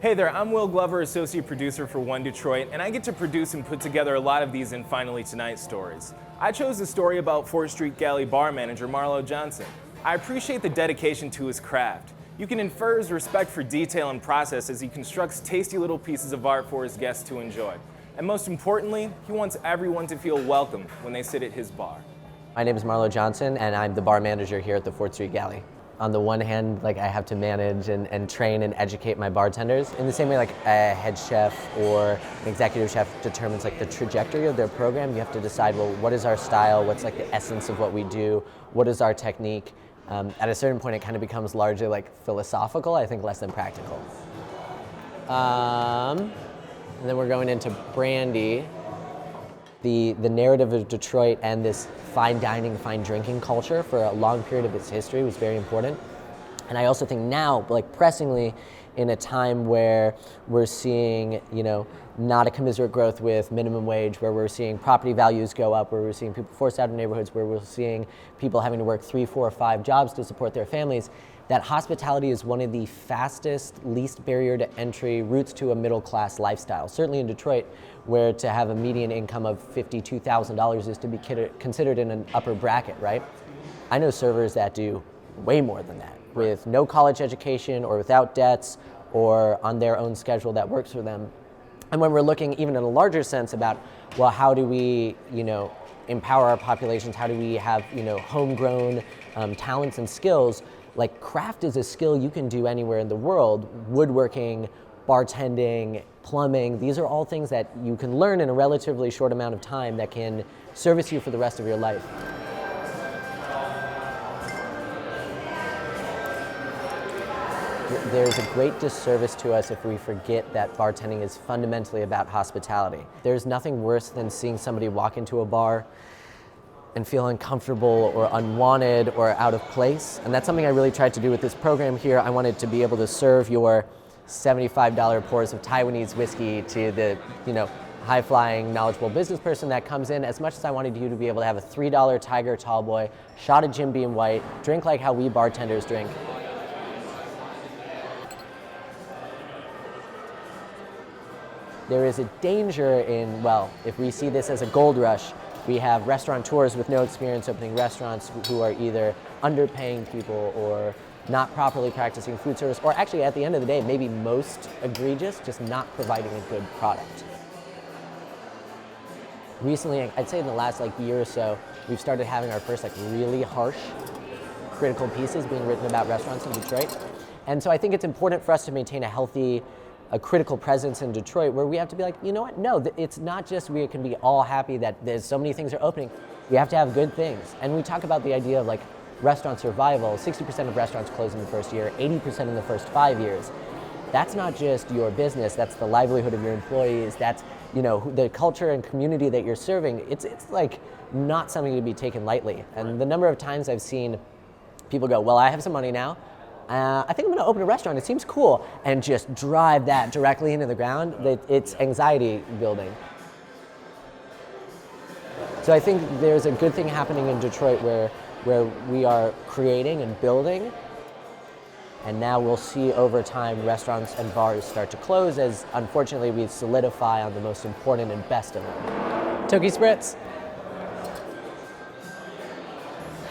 Hey there, I'm Will Glover, Associate Producer for One Detroit, and I get to produce and put together a lot of these in Finally Tonight stories. I chose a story about 4th Street Galley bar manager Marlowe Johnson. I appreciate the dedication to his craft. You can infer his respect for detail and process as he constructs tasty little pieces of art for his guests to enjoy. And most importantly, he wants everyone to feel welcome when they sit at his bar. My name is Marlowe Johnson, and I'm the bar manager here at the 4th Street Galley. On the one hand, I have to manage and train and educate my bartenders in the same way a head chef or an executive chef determines the trajectory of their program. You have to decide, well, what is our style? What's the essence of what we do? What is our technique? At a certain point, it kind of becomes largely philosophical, I think less than practical. And then we're going into brandy. The narrative of Detroit and this fine dining, fine drinking culture for a long period of its history was very important. And I also think now, pressingly, in a time where we're seeing, not a commensurate growth with minimum wage, where we're seeing property values go up, where we're seeing people forced out of neighborhoods, where we're seeing people having to work 3, 4, 5 jobs to support their families, that hospitality is one of the fastest, least barrier to entry routes to a middle class lifestyle. Certainly in Detroit, where to have a median income of $52,000 is to be considered in an upper bracket, right? I know servers that do way more than that, with no college education or without debts or on their own schedule that works for them. And when we're looking even in a larger sense about, well, how do we, empower our populations? How do we have, homegrown talents and skills? Craft is a skill you can do anywhere in the world. Woodworking, bartending, plumbing, these are all things that you can learn in a relatively short amount of time that can service you for the rest of your life. There's a great disservice to us if we forget that bartending is fundamentally about hospitality. There's nothing worse than seeing somebody walk into a bar and feel uncomfortable or unwanted or out of place. And that's something I really tried to do with this program here. I wanted to be able to serve your $75 pours of Taiwanese whiskey to the, high-flying, knowledgeable business person that comes in, as much as I wanted you to be able to have a $3 Tiger Tallboy, shot of Jim Beam White, drink like how we bartenders drink. There is a danger in, if we see this as a gold rush, we have restaurateurs with no experience opening restaurants who are either underpaying people or not properly practicing food service, or actually at the end of the day, maybe most egregious, just not providing a good product. Recently, I'd say in the last year or so, we've started having our first really harsh critical pieces being written about restaurants in Detroit. And so I think it's important for us to maintain a critical presence in Detroit where we have to be you know what? No, it's not just we can be all happy that there's so many things are opening. We have to have good things. And we talk about the idea of restaurant survival. 60% of restaurants close in the first year, 80% in the first 5 years. That's not just your business, that's the livelihood of your employees, that's the culture and community that you're serving. It's not something to be taken lightly. And the number of times I've seen people go, well, I have some money now, I think I'm gonna open a restaurant, it seems cool, and just drive that directly into the ground, it's anxiety building. So I think there's a good thing happening in Detroit where we are creating and building, and now we'll see over time restaurants and bars start to close as unfortunately we solidify on the most important and best of them. Toki Spritz.